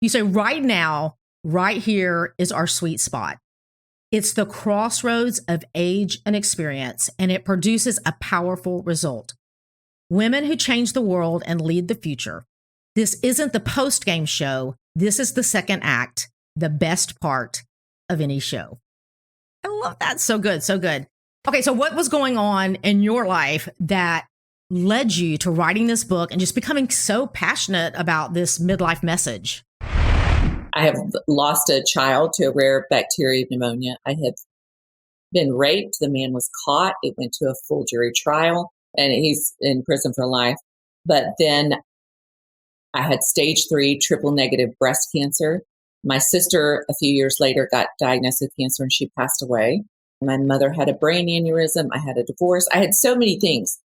You say right now, right here is our sweet spot. It's the crossroads of age and experience, and it produces a powerful result. Women who change the world and lead the future. This isn't the post-game show. This is the second act, the best part of any show. I love that. So good. So good. Okay. So what was going on in your life that led you to writing this book and just becoming so passionate about this midlife message? I have lost a child to a rare bacteria pneumonia. I had been raped. The man was caught. It went to a full jury trial and he's in prison for life. But then I had stage 3 triple negative breast cancer. My sister, a few years later, got diagnosed with cancer and she passed away. My mother had a brain aneurysm. I had a divorce. I had so many things.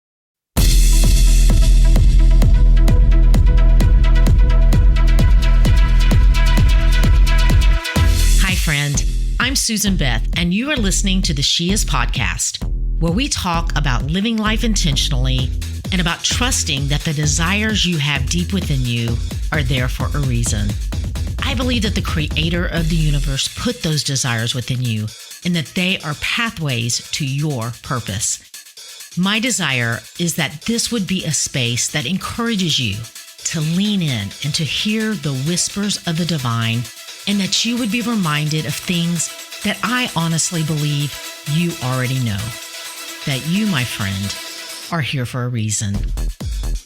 Hi, friend. I'm Susan Beth, and you are listening to the She Is podcast, where we talk about living life intentionally and about trusting that the desires you have deep within you are there for a reason. I believe that the creator of the universe put those desires within you and that they are pathways to your purpose. My desire is that this would be a space that encourages you to lean in and to hear the whispers of the divine, and that you would be reminded of things that I honestly believe you already know. That you, my friend, are here for a reason.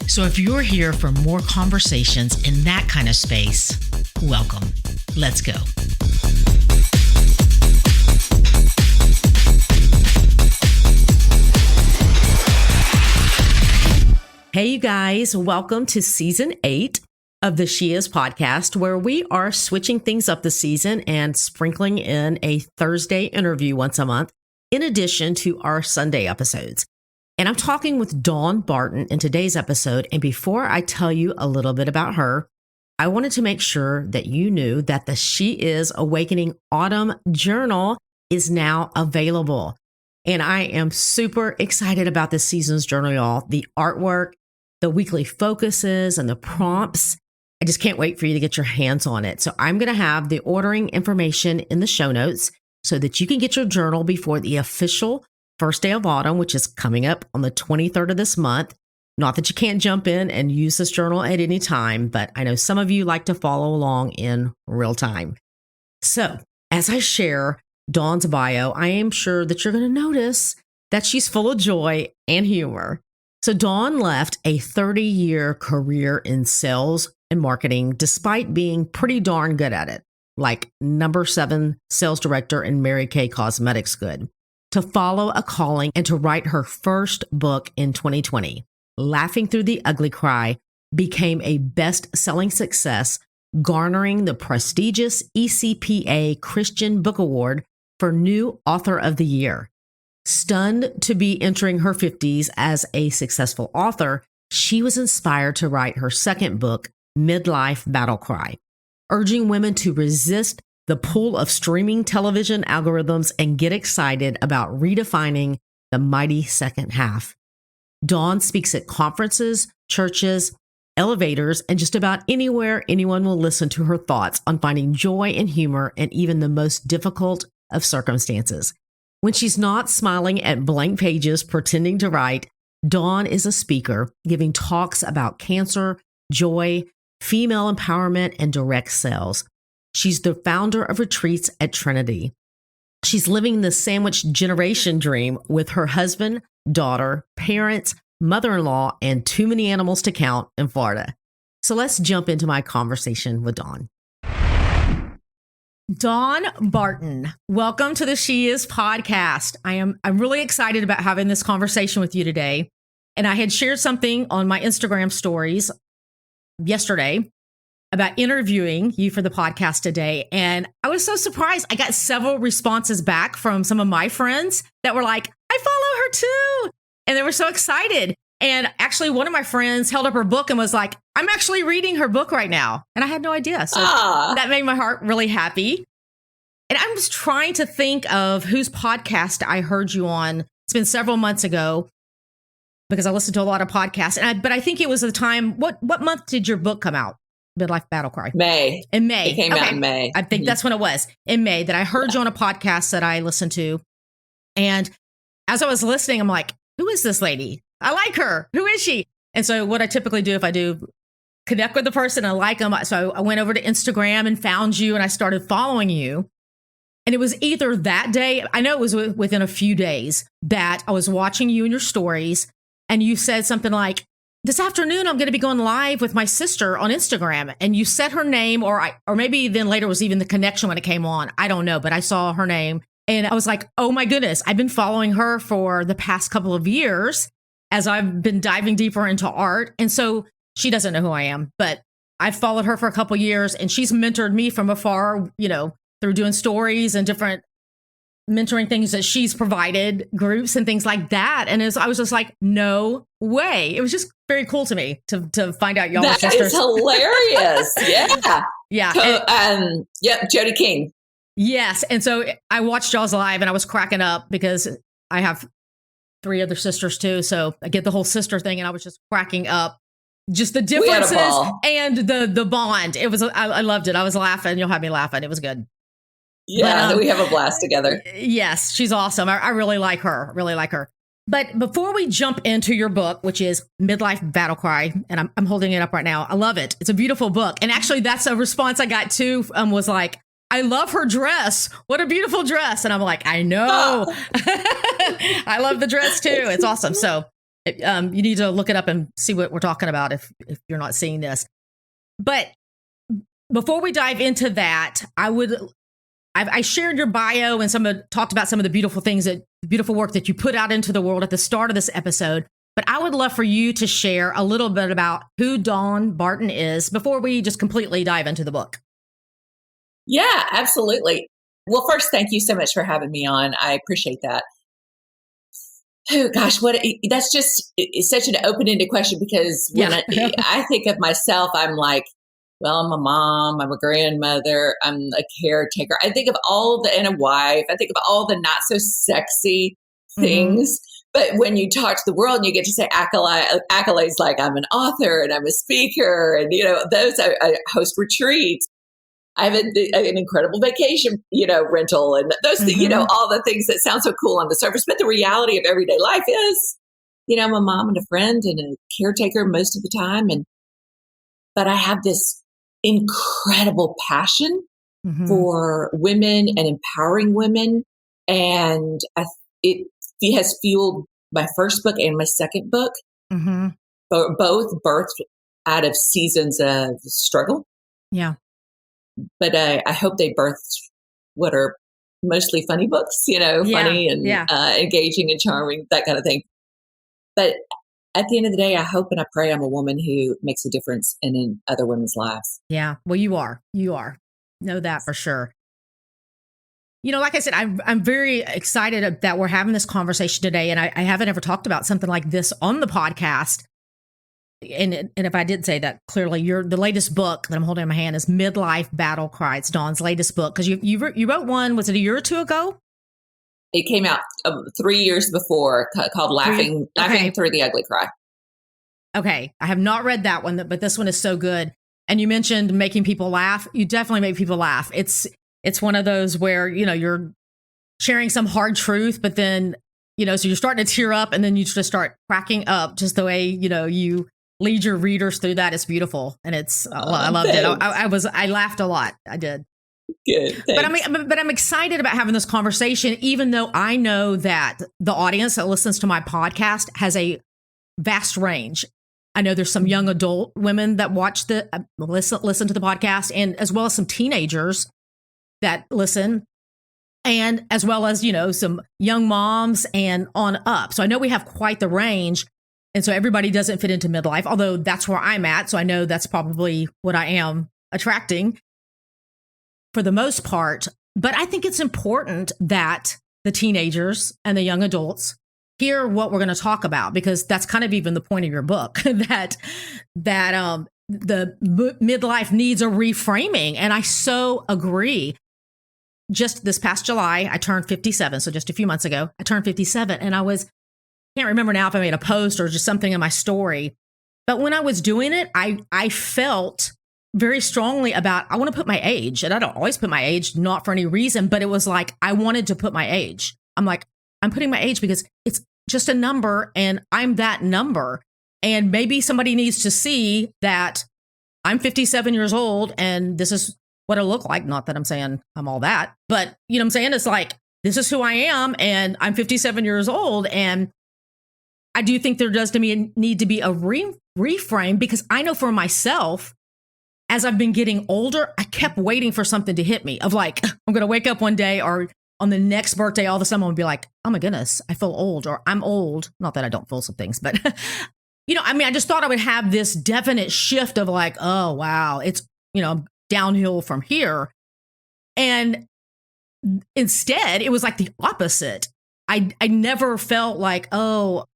So if you're here for more conversations in that kind of space, welcome. Let's go. Hey, you guys, welcome to season 8 of the She Is podcast, where we are switching things up this season and sprinkling in a Thursday interview once a month, in addition to our Sunday episodes. And I'm talking with Dawn Barton in today's episode. And before I tell you a little bit about her, I wanted to make sure that you knew that the She Is Awakening Autumn Journal is now available. And I am super excited about this season's journal, y'all. The artwork, the weekly focuses, and the prompts. I just can't wait for you to get your hands on it. So I'm going to have the ordering information in the show notes so that you can get your journal before the official first day of autumn, which is coming up on the 23rd of this month. Not that you can't jump in and use this journal at any time, but I know some of you like to follow along in real time. So as I share Dawn's bio, I am sure that you're going to notice that she's full of joy and humor. So Dawn left a 30-year career in sales and marketing, despite being pretty darn good at it, like number 7 sales director in Mary Kay Cosmetics Good, to follow a calling and to write her first book in 2020. Laughing Through the Ugly Cry became a best-selling success, garnering the prestigious ECPA Christian Book Award for New Author of the Year. Stunned to be entering her 50s as a successful author, she was inspired to write her second book, Midlife Battle Cry, urging women to resist the pull of streaming television algorithms and get excited about redefining the mighty second half. Dawn speaks at conferences, churches, elevators, and just about anywhere anyone will listen to her thoughts on finding joy and humor in even the most difficult of circumstances. When she's not smiling at blank pages pretending to write, Dawn is a speaker giving talks about cancer, joy, female empowerment, and direct sales. She's the founder of retreats at Trinity. She's living the sandwich generation dream with her husband, daughter, parents, mother-in-law, and too many animals to count in Florida. So let's jump into my conversation with Dawn. Dawn Barton, welcome to the She Is podcast. I'm really excited about having this conversation with you today. And I had shared something on my Instagram stories yesterday about interviewing you for the podcast today. And I was so surprised. I got several responses back from some of my friends that were like, I follow her too. And they were so excited. And actually, one of my friends held up her book and was like, I'm actually reading her book right now. And I had no idea. So that made my heart really happy. And I was trying to think of whose podcast I heard you on. It's been several months ago because I listened to a lot of podcasts. But I think it was the time, what month did your book come out? Midlife Battle Cry? May. In May. It came out in May. I think that's when it was. In May, that I heard you on a podcast that I listened to. And as I was listening, I'm like, who is this lady? I like her. Who is she? And so what I typically do if I do connect with the person, I like them. So I went over to Instagram and found you and I started following you. And it was either that day, I know it was within a few days, that I was watching you and your stories. And you said something like, this afternoon, I'm going to be going live with my sister on Instagram. And you said her name, or maybe then later was even the connection when it came on. I don't know, but I saw her name. And I was like, oh my goodness, I've been following her for the past couple of years as I've been diving deeper into art. And so she doesn't know who I am, but I've followed her for a couple of years and she's mentored me from afar, through doing stories and different mentoring things that she's provided, groups and things like that. And I was just like, no way. It was just very cool to me to find out y'all were sisters. That is hilarious. Yeah. Yeah. Yep. Jody King. Yes. And so I watched y'all's live and I was cracking up because I have 3 other sisters too. So I get the whole sister thing and I was just cracking up. Just the differences and the bond. It was, I loved it. I was laughing. You'll have me laughing. It was good. Yeah, we have a blast together. Yes, she's awesome. I really like her. Really like her. But before we jump into your book, which is Midlife Battle Cry, and I'm holding it up right now. I love it. It's a beautiful book. And actually, that's a response I got too, was like, I love her dress. What a beautiful dress. And I'm like, I know. I love the dress too. It's awesome. So you need to look it up and see what we're talking about if you're not seeing this. But before we dive into that, I shared your bio and talked about some of the beautiful things beautiful work that you put out into the world at the start of this episode. But I would love for you to share a little bit about who Dawn Barton is before we just completely dive into the book. Yeah, absolutely. Well, first, thank you so much for having me on. I appreciate that. Oh gosh, that's just it's such an open-ended question because when I think of myself, I'm like, well, I'm a mom, I'm a grandmother, I'm a caretaker. I think of and a wife. I think of all the not so sexy things. But when you talk to the world and you get to say accolades like I'm an author and I'm a speaker and, those, I host retreats. I have an incredible vacation, rental and those, all the things that sound so cool on the surface. But the reality of everyday life is, I'm a mom and a friend and a caretaker most of the time. But I have this incredible passion for women and empowering women. And it has fueled my first book and my second book, both birthed out of seasons of struggle. Yeah. But I hope they birthed what are mostly funny books, funny and engaging and charming, that kind of thing. But at the end of the day, I hope and I pray I'm a woman who makes a difference in other women's lives. Yeah. Well, you are. Know that for sure. Like I said, I'm very excited that we're having this conversation today. And I haven't ever talked about something like this on the podcast. And if I did say that clearly, the latest book that I'm holding in my hand is Midlife Battle Cry. It's Dawn's latest book. Because you wrote one, was it a year or two ago? It came out 3 years before called Laughing Through the Ugly Cry. Okay. I have not read that one, but this one is so good. And you mentioned making people laugh. You definitely make people laugh. It's one of those where, you're sharing some hard truth, but then, so you're starting to tear up and then you just start cracking up just the way, you lead your readers through that. It's beautiful. And I loved it. I laughed a lot. I did. Good. But I'm excited about having this conversation, even though I know that the audience that listens to my podcast has a vast range. I know there's some young adult women that watch listen to the podcast, and as well as some teenagers that listen, and as well as, some young moms and on up. So I know we have quite the range. And so everybody doesn't fit into midlife, although that's where I'm at. So I know that's probably what I am attracting for the most part. But I think it's important that the teenagers and the young adults hear what we're going to talk about, because that's kind of even the point of your book, that the midlife needs a reframing. And I so agree. Just this past July, I turned 57. So just a few months ago, I turned 57, and can't remember now if I made a post or just something in my story. But when I was doing it, I felt very strongly about, I want to put my age, and I don't always put my age, not for any reason, but it was like, I wanted to put my age. I'm like, I'm putting my age because it's just a number and I'm that number. And maybe somebody needs to see that I'm 57 years old and this is what I look like. Not that I'm saying I'm all that, but you know what I'm saying? It's like, this is who I am and I'm 57 years old. And I do think there does need to be a reframe, because I know for myself, as I've been getting older, I kept waiting for something to hit me of like, I'm going to wake up one day or on the next birthday, all of a sudden I'm going to be like, oh my goodness, I feel old, or I'm old. Not that I don't feel some things, but you know, I mean, I just thought I would have this definite shift of like, oh, wow, it's, you know, downhill from here. And instead, it was like the opposite. I never felt like, oh,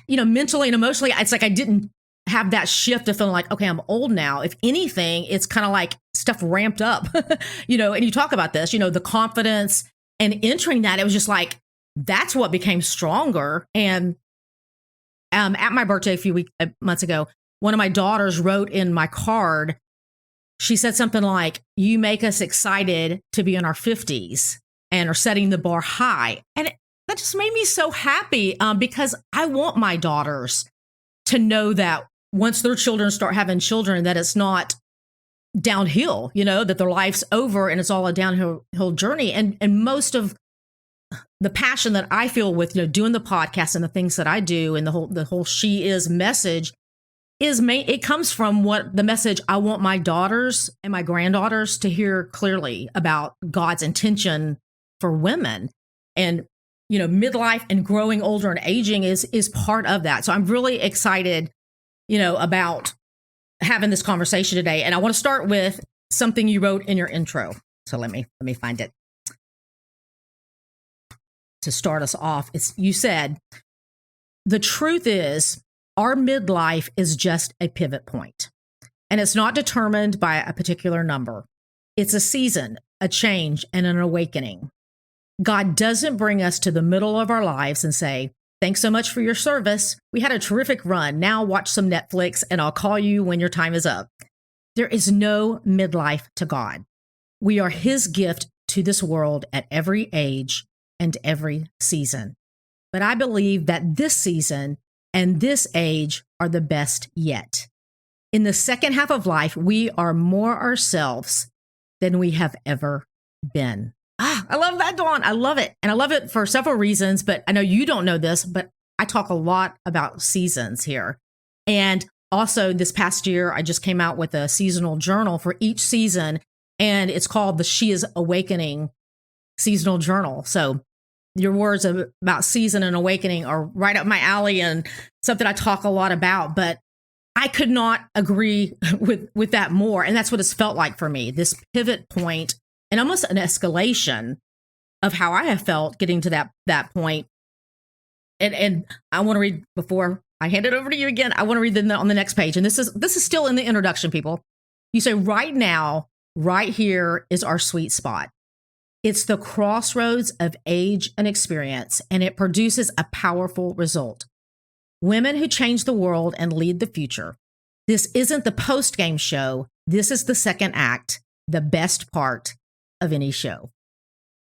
you know, mentally and emotionally, it's like I didn't have that shift of feeling like, okay, I'm old now. If anything, it's kind of like stuff ramped up, you know, and you talk about this, you know, the confidence and entering that, it was just like, that's what became stronger. And at my birthday a few months ago, one of my daughters wrote in my card, she said something like, you make us excited to be in our 50s and are setting the bar high. And that just made me so happy, because I want my daughters to know that once their children start having children, that it's not downhill, you know, that their life's over and it's all a downhill journey. And most of the passion that I feel with, you know, doing the podcast and the things that I do and the whole She Is message it comes from what the message I want my daughters and my granddaughters to hear clearly about God's intention for women. And, you know, midlife and growing older and aging is part of that. So I'm really excited, you know, about having this conversation today. And I want to start with something you wrote in your intro. So let me find it. To start us off, you said, the truth is our midlife is just a pivot point, and it's not determined by a particular number. It's a season, a change, and an awakening. God doesn't bring us to the middle of our lives and say, thanks so much for your service. We had a terrific run. Now watch some Netflix and I'll call you when your time is up. There is no midlife to God. We are his gift to this world at every age and every season. But I believe that this season and this age are the best yet. In the second half of life, we are more ourselves than we have ever been. I love that, Dawn. I love it. And I love it for several reasons, but I know you don't know this, but I talk a lot about seasons here. And also this past year, I just came out with a seasonal journal for each season, and it's called the She Is Awakening Seasonal Journal. So your words about season and awakening are right up my alley and something I talk a lot about, but I could not agree with that more. And that's what it's felt like for me, this pivot point and almost an escalation of how I have felt getting to that point. And I want to read, before I hand it over to you again, I want to read on the next page. And this is still in the introduction, people. You say, right now, right here is our sweet spot. It's the crossroads of age and experience, and it produces a powerful result. Women who change the world and lead the future. This isn't the post-game show. This is the second act, the best part of any show.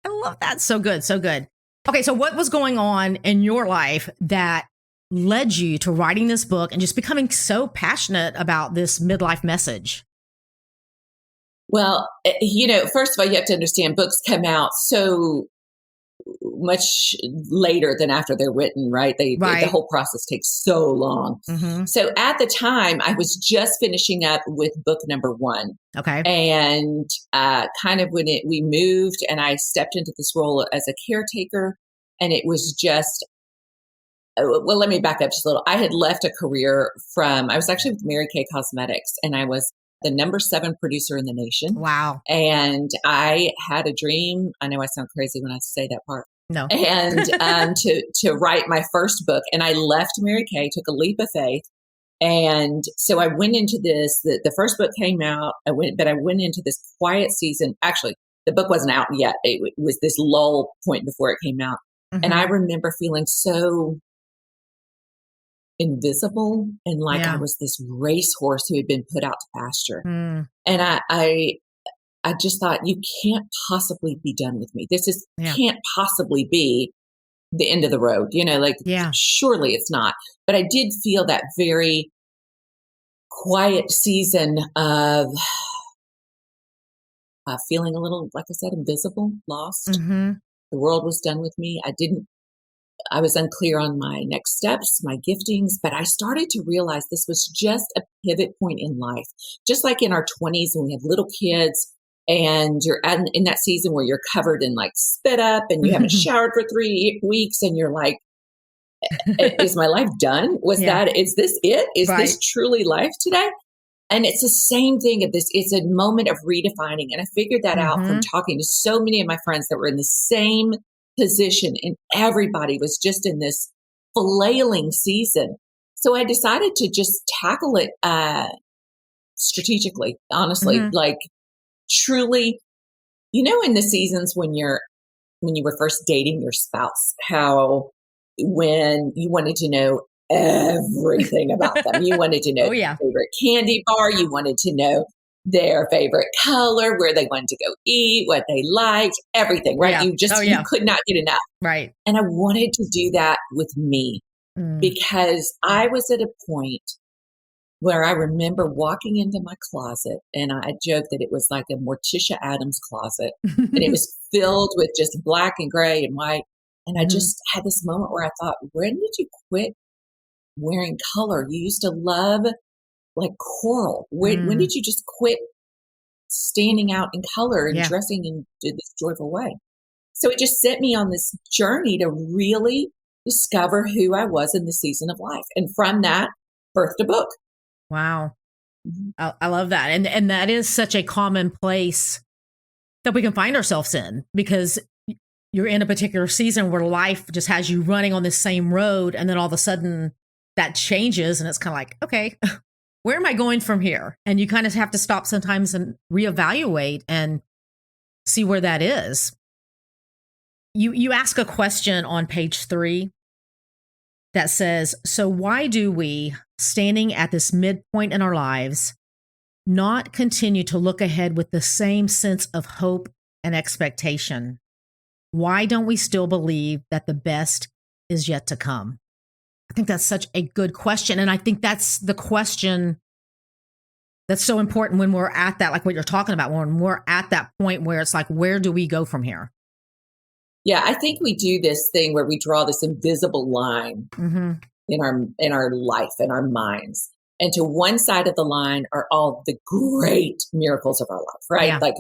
I love that. So good. So good. Okay. So what was going on in your life that led you to writing this book and just becoming so passionate about this midlife message? Well, you know, first of all, you have to understand books come out so much later than after they're written, right? The whole process takes so long. Mm-hmm. So at the time, I was just finishing up with book number 1. Okay. And kind of when we moved and I stepped into this role as a caretaker, and it was just, well, let me back up just a little. I had left a career I was actually with Mary Kay Cosmetics, and I was the number 7 producer in the nation. Wow. And I had a dream. I know I sound crazy when I say that part. No. And to write my first book. And I left Mary Kay, took a leap of faith. And so I went into this, the first book came out, I went into this quiet season. Actually, the book wasn't out yet. It was this lull point before it came out. Mm-hmm. And I remember feeling so invisible and like I Yeah. was this racehorse who had been put out to pasture. Mm. And I just thought, you can't possibly be done with me. Yeah. Can't possibly be the end of the road. Like Yeah. surely it's not. But I did feel that very quiet season of feeling a little, like I said, invisible, lost. Mm-hmm. The world was done with me. I was unclear on my next steps, my giftings, but I started to realize this was just a pivot point in life. Just like in our 20s when we have little kids and you're in that season where you're covered in like spit up and you haven't showered for 3 weeks and you're like, is my life done? Is this it? Is Right. this truly life today? And it's the same thing at this. It's a moment of redefining. And I figured that out from talking to so many of my friends that were in the same position, and everybody was just in this flailing season. So I decided to just tackle it strategically, honestly, like truly, in the seasons when you were first dating your spouse, how when you wanted to know everything about them, you wanted to know Oh, yeah. their favorite candy bar, you wanted to know their favorite color, where they wanted to go eat, what they liked, everything, right? Yeah. You could not get enough. Right. And I wanted to do that with me because I was at a point where I remember walking into my closet, and I joke that it was like a Morticia Adams closet, and it was filled with just black and gray and white. And I just had this moment where I thought, when did you quit wearing color? You used to love like coral. When did you just quit standing out in color and dressing in this joyful way? So it just set me on this journey to really discover who I was in the season of life. And from that, birthed a book. Wow. I love that. And that is such a common place that we can find ourselves in, because you're in a particular season where life just has you running on the same road. And then all of a sudden that changes and it's kind of like, okay, where am I going from here? And you kind of have to stop sometimes and reevaluate and see where that is. You ask a question on page 3 that says, so why do we, standing at this midpoint in our lives, not continue to look ahead with the same sense of hope and expectation? Why don't we still believe that the best is yet to come? I think that's such a good question. And I think that's the question that's so important when we're at that, like what you're talking about, when we're at that point where it's like, where do we go from here? Yeah, I think we do this thing where we draw this invisible line in our life, in our minds. And to one side of the line are all the great miracles of our life, right? Yeah. Like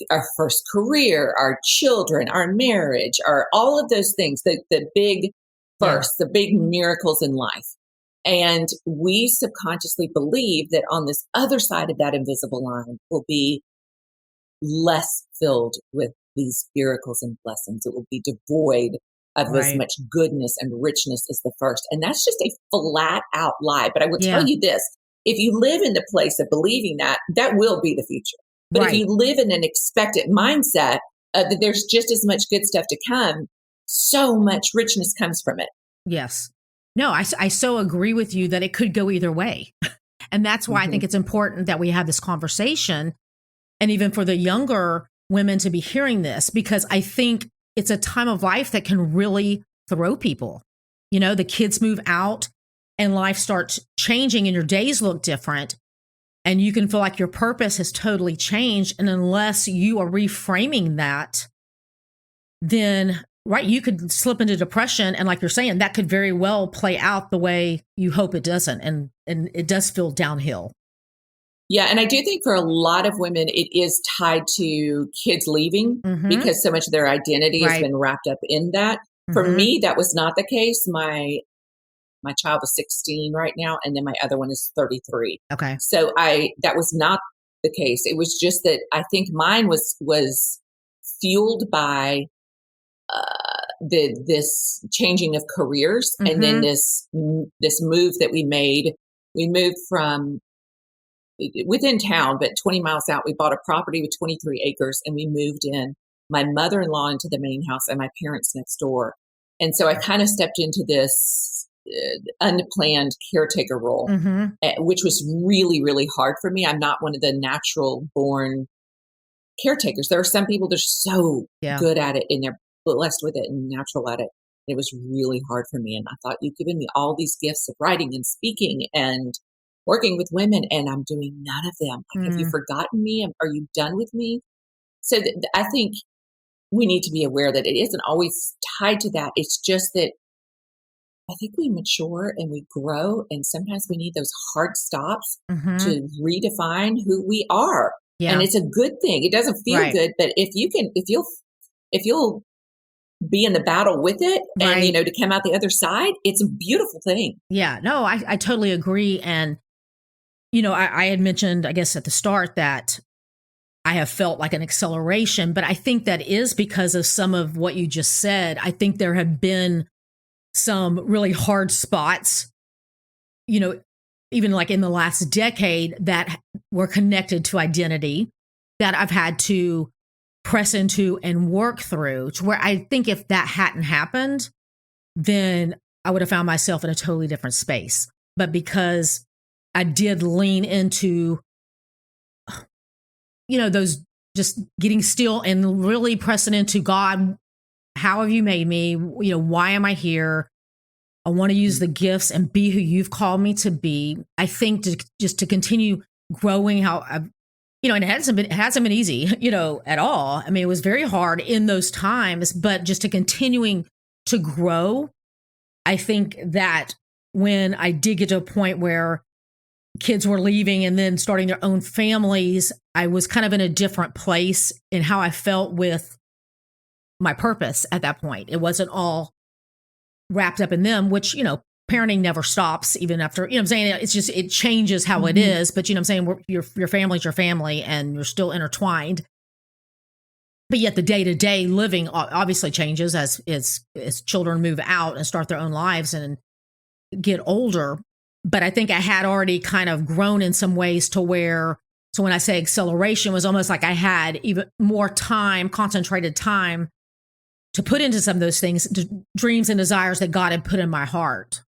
our first career, our children, our marriage, all of those things, the big first, the big miracles in life. And we subconsciously believe that on this other side of that invisible line will be less filled with these miracles and blessings. It will be devoid of as much goodness and richness as the first. And that's just a flat out lie. But I will tell you this, if you live in the place of believing that, that will be the future. But if you live in an expectant mindset that there's just as much good stuff to come, so much richness comes from it. Yes. No, I so agree with you that it could go either way. And that's why I think it's important that we have this conversation. And even for the younger women to be hearing this, because I think it's a time of life that can really throw people. The kids move out and life starts changing and your days look different. And you can feel like your purpose has totally changed. And unless you are reframing that, then, you could slip into depression. And like you're saying, that could very well play out the way you hope it doesn't. And it does feel downhill. Yeah. And I do think for a lot of women, it is tied to kids leaving because so much of their identity has been wrapped up in that. For me, that was not the case. My child is 16 right now, and then my other one is 33. Okay. So that was not the case. It was just that I think mine was fueled by this changing of careers, and then this move that we made. We moved from within town, but 20 miles out. We bought a property with 23 acres, and we moved in. My mother-in-law into the main house, and my parents next door. And so I kind of stepped into this unplanned caretaker role, which was really, really hard for me. I'm not one of the natural born caretakers. There are some people that are so good at it and they're blessed with it and natural at it. It was really hard for me. And I thought, you've given me all these gifts of writing and speaking and working with women, and I'm doing none of them. Like, have you forgotten me? Are you done with me? So I think we need to be aware that it isn't always tied to that. It's just that I think we mature and we grow, and sometimes we need those hard stops to redefine who we are. Yeah. And it's a good thing. It doesn't feel good, but if you'll be in the battle with it and, to come out the other side, it's a beautiful thing. Yeah, no, I totally agree. And, I had mentioned, I guess at the start, that I have felt like an acceleration, but I think that is because of some of what you just said. I think there have been some really hard spots, even like in the last decade, that were connected to identity that I've had to press into and work through, to where I think if that hadn't happened, then I would have found myself in a totally different space. But because I did lean into, those, just getting still and really pressing into God, how have you made me? Why am I here? I want to use the gifts and be who you've called me to be. I think to continue growing how I've, and it hasn't been easy, at all. I mean, it was very hard in those times, but just to continuing to grow. I think that when I did get to a point where kids were leaving and then starting their own families, I was kind of in a different place in how I felt with my purpose at that point. It wasn't all wrapped up in them, which, parenting never stops even after, I'm saying, it's just, it changes how it is, but I'm saying, your family's your family and you're still intertwined. But yet the day-to-day living obviously changes as children move out and start their own lives and get older. But I think I had already kind of grown in some ways to where, so when I say acceleration, was almost like I had even more time, concentrated time to put into some of those things, dreams and desires that God had put in my heart.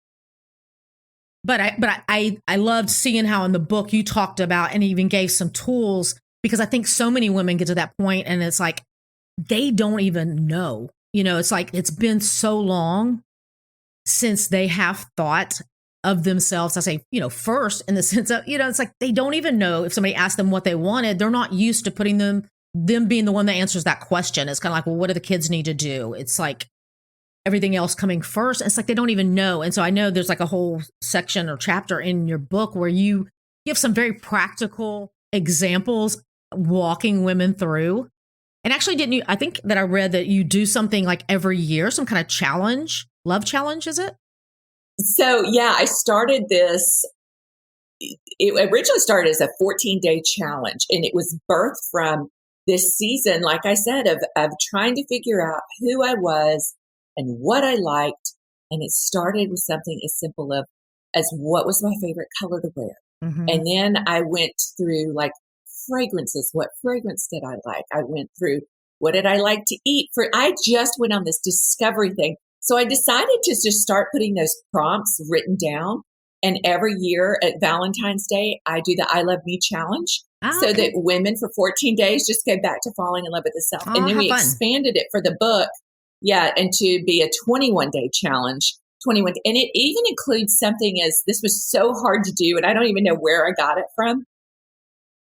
But I loved seeing how in the book you talked about and even gave some tools, because I think so many women get to that point and it's like, they don't even know, it's like, it's been so long since they have thought of themselves. I say, first in the sense of, it's like, they don't even know if somebody asked them what they wanted. They're not used to putting them being the one that answers that question. It's kind of like, well, what do the kids need to do? It's like everything else coming first. It's like, they don't even know. And so I know there's like a whole section or chapter in your book where you give some very practical examples walking women through. And actually, didn't you, I think that I read that you do something like every year, some kind of challenge, love challenge, is it? So yeah, I started this. It originally started as a 14-day challenge, and it was birthed from this season, like I said, of trying to figure out who I was and what I liked. And it started with something as simple as what was my favorite color to wear. And then I went through like fragrances. What fragrance did I like? I went through, what did I like to eat? I just went on this discovery thing. So I decided to just start putting those prompts written down. And every year at Valentine's Day, I do the I Love Me challenge. So that women for 14 days just go back to falling in love with themselves. And then we expanded it for the book. Yeah. And to be a 21-day challenge, 21. And it even includes something as, this was so hard to do, and I don't even know where I got it from,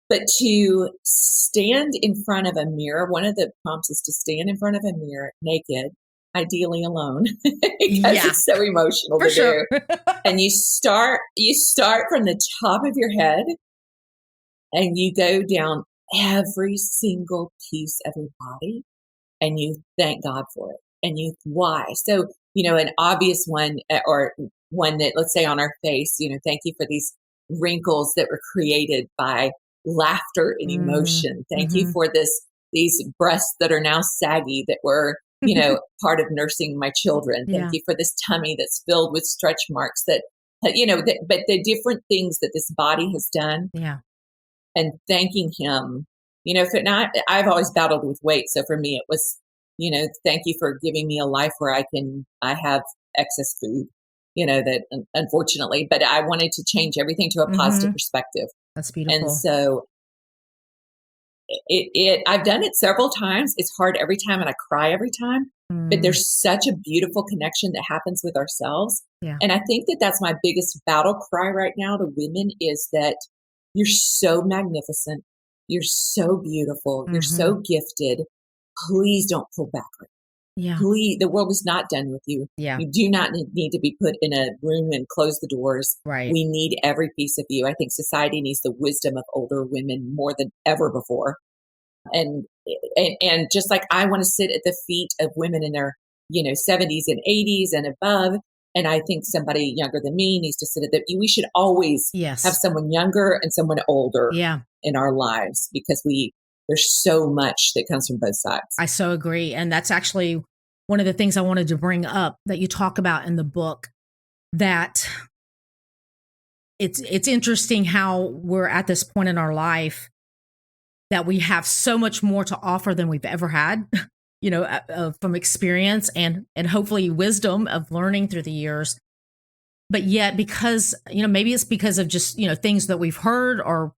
but to stand in front of a mirror. One of the prompts is to stand in front of a mirror naked, ideally alone, because it's so emotional to do. And you start from the top of your head and you go down every single piece of your body and you thank God for it. And why? So, an obvious one, or one that, let's say on our face, thank you for these wrinkles that were created by laughter and emotion. Thank you for these breasts that are now saggy that were, part of nursing my children. Thank you for this tummy that's filled with stretch marks but the different things that this body has done. Yeah. And thanking him, I've always battled with weight. So for me, it was, thank you for giving me a life where I have excess food. that unfortunately, but I wanted to change everything to a positive perspective. That's beautiful. And so I've done it several times. It's hard every time and I cry every time, but there's such a beautiful connection that happens with ourselves. Yeah. And I think that that's my biggest battle cry right now to women is that you're so magnificent. You're so beautiful. You're so gifted. Please don't pull back. Yeah. Please, the world is not done with you. Yeah. You do not need to be put in a room and close the doors. Right. We need every piece of you. I think society needs the wisdom of older women more than ever before. And just like I want to sit at the feet of women in their, 70s and 80s and above. And I think somebody younger than me needs to sit at we should always have someone younger and someone older in our lives because there's so much that comes from both sides. I so agree. And that's actually one of the things I wanted to bring up that you talk about in the book, that it's interesting how we're at this point in our life that we have so much more to offer than we've ever had, from experience and hopefully wisdom of learning through the years. But yet, because, maybe it's because of just, things that we've heard or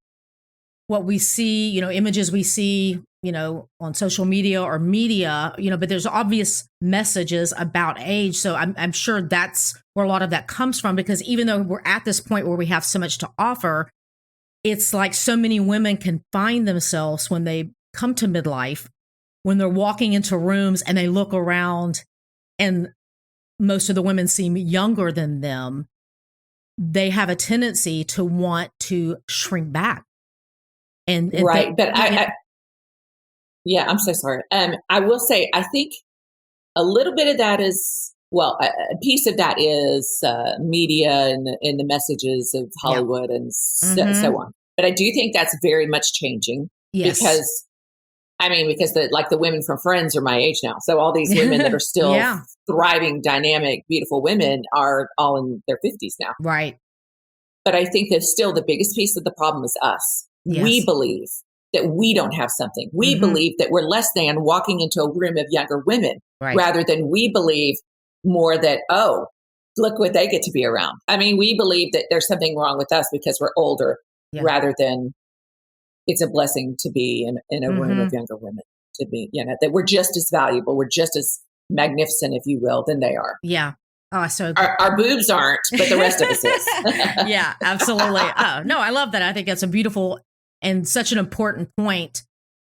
what we see, images we see, on social media or media, but there's obvious messages about age. So I'm sure that's where a lot of that comes from, because even though we're at this point where we have so much to offer, it's like so many women can find themselves when they come to midlife, when they're walking into rooms and they look around and most of the women seem younger than them, they have a tendency to want to shrink back. And right. But I'm so sorry. I will say, I think a little bit of that is, a piece of that is media and the messages of Hollywood and so on. But I do think that's very much changing because the women from Friends are my age now. So all these women that are still thriving, dynamic, beautiful women are all in their 50s now. Right. But I think that still the biggest piece of the problem is us. Yes. We believe that we don't have something. We believe that we're less than walking into a room of younger women, rather than we believe more that, look what they get to be around. I mean, we believe that there's something wrong with us because we're older, rather than it's a blessing to be in a room of younger women, to be, that we're just as valuable. We're just as magnificent, if you will, than they are. Yeah. Oh, so our boobs aren't, but the rest of us is. Yeah, absolutely. Oh, no, I love that. I think that's a beautiful and such an important point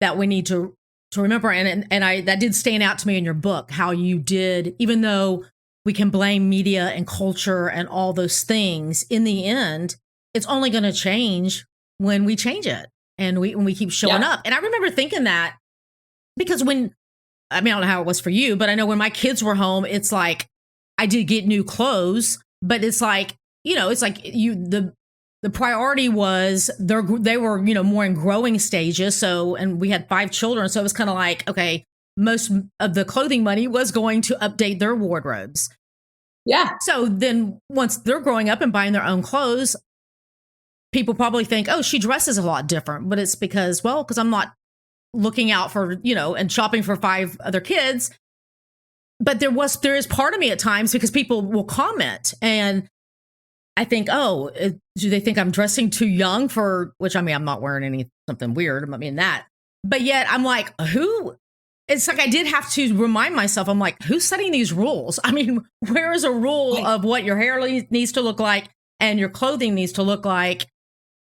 that we need to remember. And that did stand out to me in your book, how you did, even though we can blame media and culture and all those things, in the end, it's only going to change when we change it and when we keep showing up. And I remember thinking that because I don't know how it was for you, but I know when my kids were home, it's like, I did get new clothes, but it's like, it's like the priority was they were, more in growing stages. So, and we had 5 children. So it was kind of like, okay, most of the clothing money was going to update their wardrobes. Yeah. So then once they're growing up and buying their own clothes, people probably think, oh, she dresses a lot different, but it's because I'm not looking out for, and shopping for 5 other kids. But there is part of me at times because people will comment and I think, do they think I'm dressing too young for, which I'm not wearing something weird. That, but yet I'm like, it's like, I did have to remind myself, I'm like, who's setting these rules? Where is a rule of what your hair needs to look like and your clothing needs to look like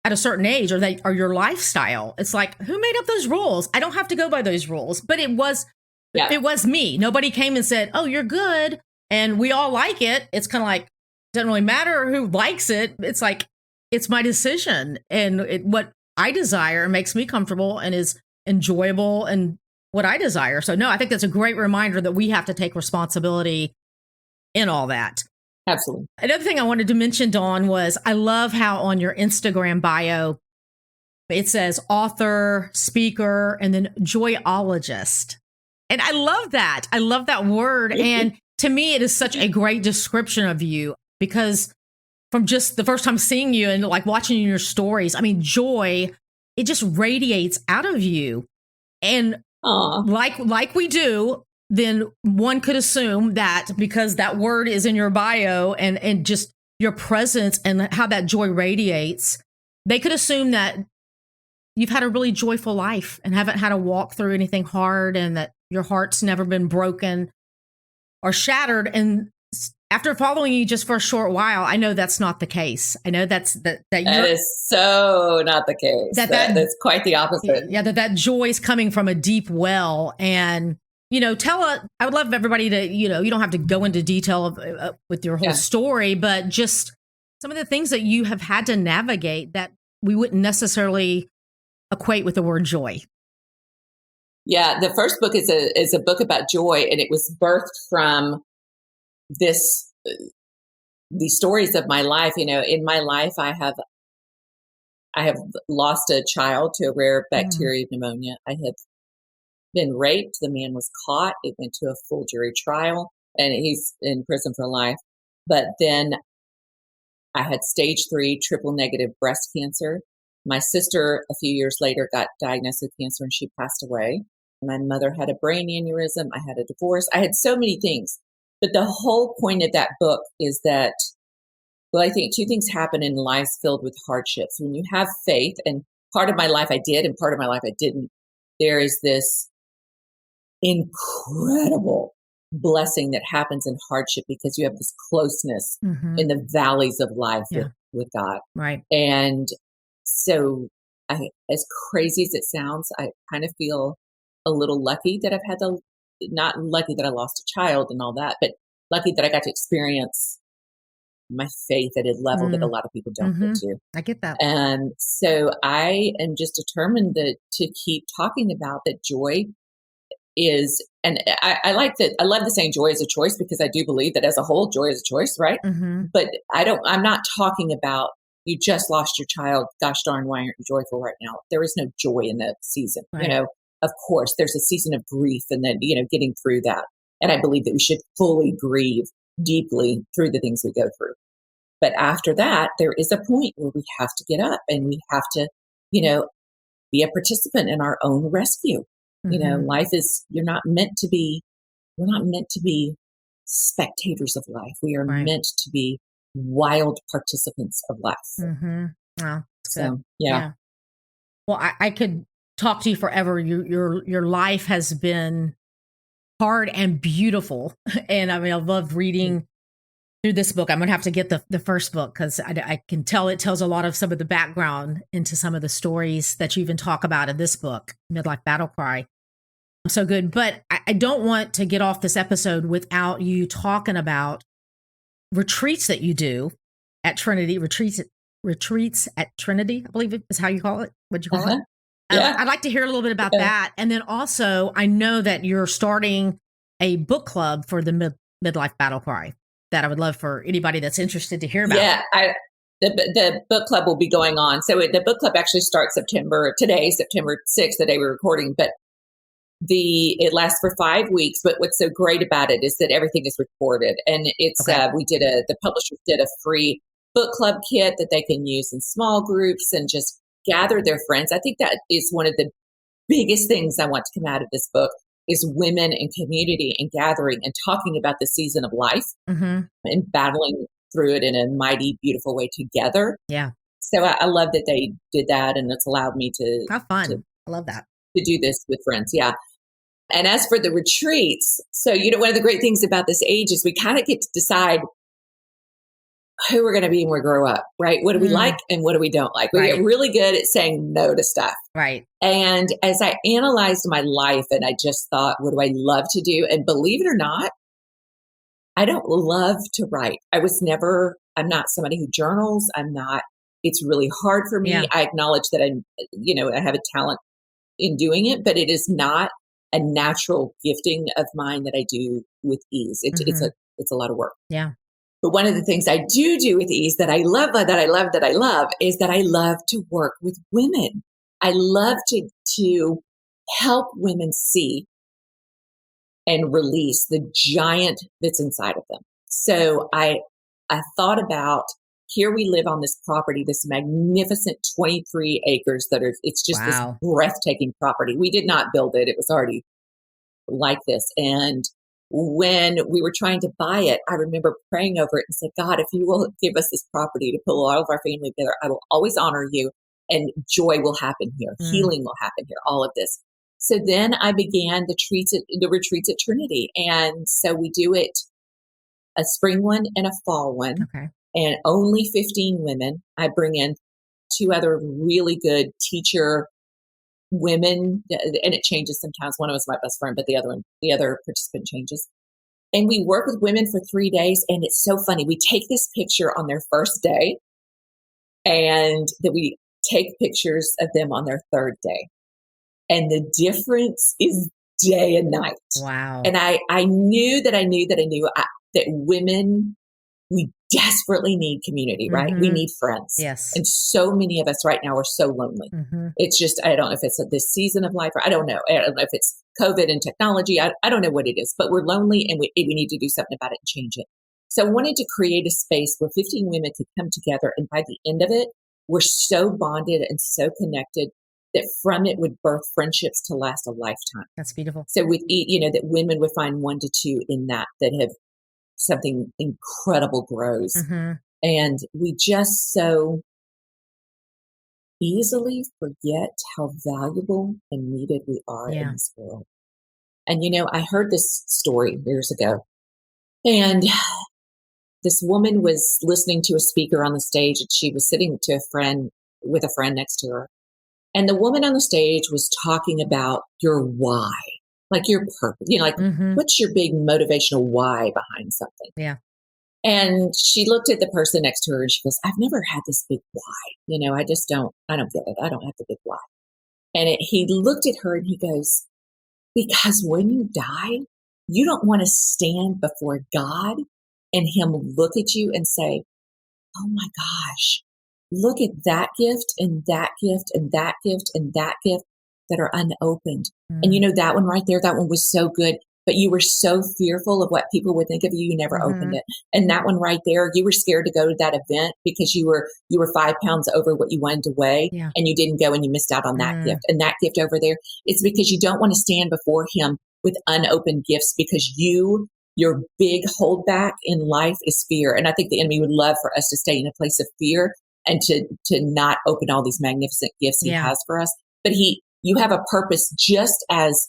at a certain age or your lifestyle? It's like, who made up those rules? I don't have to go by those rules, but it was me. Nobody came and said, oh, you're good. And we all like it. It's kind of like, doesn't really matter who likes it. It's like, it's my decision and what I desire makes me comfortable and is enjoyable and what I desire. So no, I think that's a great reminder that we have to take responsibility in all that. Absolutely. Another thing I wanted to mention, Dawn, was I love how on your Instagram bio, it says author, speaker, and then joyologist. And I love that. I love that word. And to me, it is such a great description of you because from just the first time seeing you and like watching your stories, joy, it just radiates out of you. And like we do then one could assume that because that word is in your bio and just your presence and how that joy radiates, they could assume that you've had a really joyful life and haven't had to walk through anything hard and that your heart's never been broken or shattered. And after following you just for a short while, I know that's not the case. I know that is so not the case. That's quite the opposite. Yeah, that joy is coming from a deep well. And, I would love everybody to, you don't have to go into detail with your whole story, but just some of the things that you have had to navigate that we wouldn't necessarily equate with the word joy. Yeah, the first book is a book about joy, and it was birthed from these stories of my life. In my life, I have lost a child to a rare bacteria pneumonia. I had been raped. The man was caught. It went to a full jury trial, and he's in prison for life. But then I had stage 3 triple negative breast cancer. My sister, a few years later, got diagnosed with cancer, and she passed away. My mother had a brain aneurysm. I had a divorce. I had so many things. But the whole point of that book is that, I think 2 things happen in lives filled with hardships. When you have faith, and part of my life I did, and part of my life I didn't, there is this incredible blessing that happens in hardship because you have this closeness in the valleys of life with God. Right. And so as crazy as it sounds, I kind of feel a little lucky that I've had not lucky that I lost a child and all that, but lucky that I got to experience my faith at a level that a lot of people don't get to. I get that. And so I am just determined to keep talking about that joy is, and I like that. I love the saying joy is a choice, because I do believe that as a whole, joy is a choice, right? But I'm not talking about you just lost your child. Gosh darn, why aren't you joyful right now? There is no joy in that season. Right. Of course, there's a season of grief, and then, getting through that. And I believe that we should fully grieve deeply through the things we go through. But after that, there is a point where we have to get up and we have to, be a participant in our own rescue. Life is, we're not meant to be spectators of life. We are meant to be wild participants of life. Wow, that's so, good. Yeah. Well, I could talk to you forever. Your life has been hard and beautiful. And I love reading through this book. I'm going to have to get the first book, because I can tell it tells a lot of some of the background into some of the stories that you even talk about in this book, Midlife Battle Cry. So good. But I don't want to get off this episode without you talking about retreats that you do at Trinity, retreats at Trinity, I believe is how you call it. What'd you call it? Yeah. I'd like to hear a little bit about that. And then also, I know that you're starting a book club for the Midlife Battle Cry that I would love for anybody that's interested to hear about. Yeah, the book club will be going on. So the book club actually starts September 6th, the day we're recording, but it lasts for 5 weeks. But what's so great about it is that everything is recorded, and it's the publishers did a free book club kit that they can use in small groups and just gather their friends. I think that is one of the biggest things I want to come out of this book is women and community and gathering and talking about the season of life and battling through it in a mighty, beautiful way together. Yeah. So I love that they did that, and it's allowed me to have fun. I love that. To do this with friends. Yeah. And as for the retreats, so, one of the great things about this age is we kind of get to decide who we're going to be when we grow up, right? What do we like and what do we don't like? We get really good at saying no to stuff. Right. And as I analyzed my life, and I just thought, what do I love to do? And believe it or not, I don't love to write. I'm not somebody who journals. It's really hard for me. Yeah. I acknowledge that I have a talent in doing it, but it is not a natural gifting of mine that I do with ease. It's a lot of work. Yeah. But one of the things I do with ease that I love is that I love to work with women. I love to help women see and release the giant that's inside of them. So I thought about, here we live on this property, this magnificent 23 acres it's just this breathtaking property. We did not build it. It was already like this. And when we were trying to buy it, I remember praying over it and said, God, if you will give us this property to pull all of our family together, I will always honor you, and joy will happen here. Healing will happen here, all of this. So then I began the retreats at Trinity. And so we do it a spring one and a fall one, and only 15 women. I bring in 2 other really good teacher women, and it changes sometimes. One of us is my best friend, but the other participant changes. And we work with women for 3 days, and it's so funny. We take this picture on their first day, and then we take pictures of them on their 3rd day. And the difference is day and night. Wow. And I knew that women, we desperately need community, right? We need friends. Yes. And so many of us right now are so lonely. It's just, I don't know if it's this season of life, or I don't know. I don't know if it's COVID and technology. I don't know what it is, but we're lonely, and we need to do something about it and change it. So I wanted to create a space where 15 women could come together, and by the end of it, we're so bonded and so connected that from it would birth friendships to last a lifetime. That's beautiful. So with that women would find 1 to 2 in that have something incredible grows. And we just so easily forget how valuable and needed we are in this world. And I heard this story years ago, and this woman was listening to a speaker on the stage, and she was sitting with a friend next to her. And the woman on the stage was talking about your why, like your purpose, what's your big motivational why behind something? Yeah. And she looked at the person next to her, and she goes, I've never had this big why. I just don't get it. I don't have the big why. And he looked at her and he goes, because when you die, you don't want to stand before God and him look at you and say, oh my gosh, look at that gift and that gift and that gift and that gift that are unopened. And that one right there, that one was so good, but you were so fearful of what people would think of you, you never opened it. And that one right there, you were scared to go to that event because you were 5 pounds over what you wanted to weigh, and you didn't go, and you missed out on that gift. And that gift over there, it's because you don't want to stand before him with unopened gifts, because your big holdback in life is fear. And I think the enemy would love for us to stay in a place of fear and to not open all these magnificent gifts he has for us. But you have a purpose just as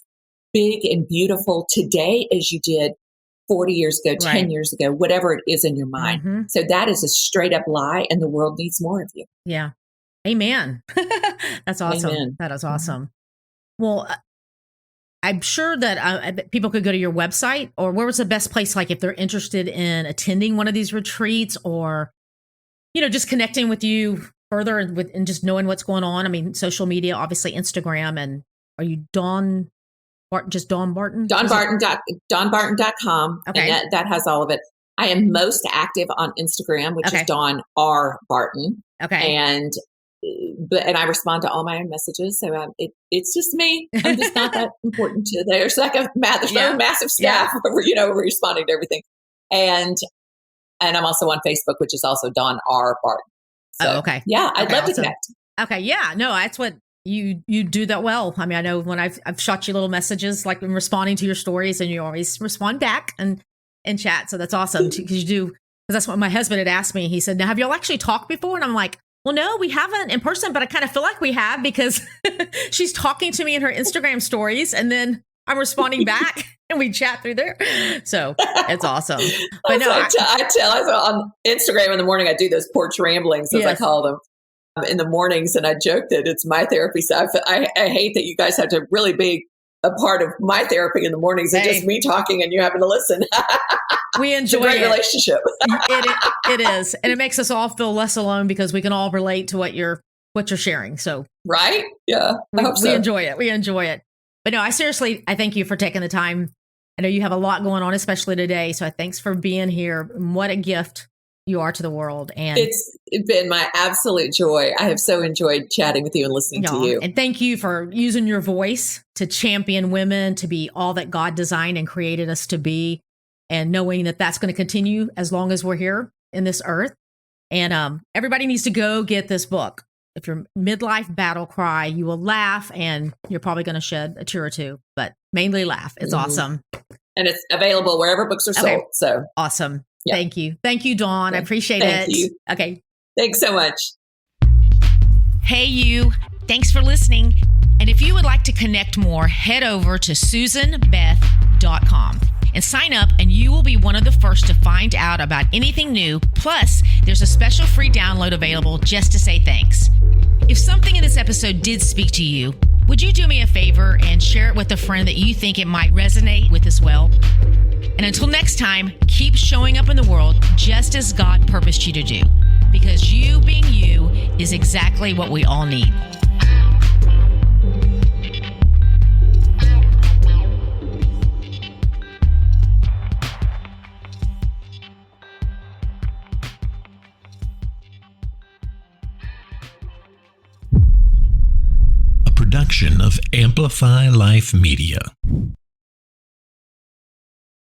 big and beautiful today as you did 40 years ago, 10 years ago, whatever it is in your mind. So that is a straight up lie, and the world needs more of you. Yeah. Amen. That's awesome. Amen. That is awesome. Well, I'm sure that people could go to your website, or where was the best place, like if they're interested in attending one of these retreats, or, just connecting with you further and just knowing what's going on. I mean, social media, obviously Instagram, and are you Dawn Barton? DawnBarton.com. Okay. And that has all of it. I am most active on Instagram, which is Dawn R. Barton. Okay. And I respond to all my own messages. So it's just me. I'm just not that important to there's like a massive staff responding to everything. And I'm also on Facebook, which is also Dawn R. Barton. So, okay. Yeah, I'd love to connect. Okay. Yeah. No, that's what you do that well. I mean, I know when I've shot you little messages, like in responding to your stories, and you always respond back and chat. So that's awesome, because you do. Because that's what my husband had asked me. He said, now, have y'all actually talked before? And I'm like, well, no, we haven't in person, but I kind of feel like we have, because she's talking to me in her Instagram stories, and then I'm responding back and we chat through there. So it's awesome. But no, I tell on Instagram in the morning, I do those porch ramblings, as I call them, in the mornings. And I joke that it's my therapy. So I hate that you guys have to really be a part of my therapy in the mornings. It's just me talking and you having to listen. We enjoy it's a great relationship. It is. And it makes us all feel less alone, because we can all relate to what you're sharing. So, right. Yeah. We enjoy it. We enjoy it. But no, I thank you for taking the time. I know you have a lot going on, especially today. So thanks for being here. What a gift you are to the world. And it's been my absolute joy. I have so enjoyed chatting with you and listening to you. And thank you for using your voice to champion women to be all that God designed and created us to be, and knowing that that's going to continue as long as we're here in this earth. And everybody needs to go get this book. if you're Midlife Battle Cry, you will laugh and you're probably going to shed a tear or two, but mainly laugh. It's awesome. And it's available wherever books are sold. So awesome. Yeah. Thank you. Thank you, Dawn. I appreciate it. Thank you. Okay. Thanks so much. Hey, you. Thanks for listening. And if you would like to connect more, head over to susanbeth.com and sign up, and you will be one of the first to find out about anything new. Plus, there's a special free download available just to say thanks. If something in this episode did speak to you, would you do me a favor and share it with a friend that you think it might resonate with as well? And until next time, keep showing up in the world just as God purposed you to do, because you being you is exactly what we all need. Production of Amplify Life Media.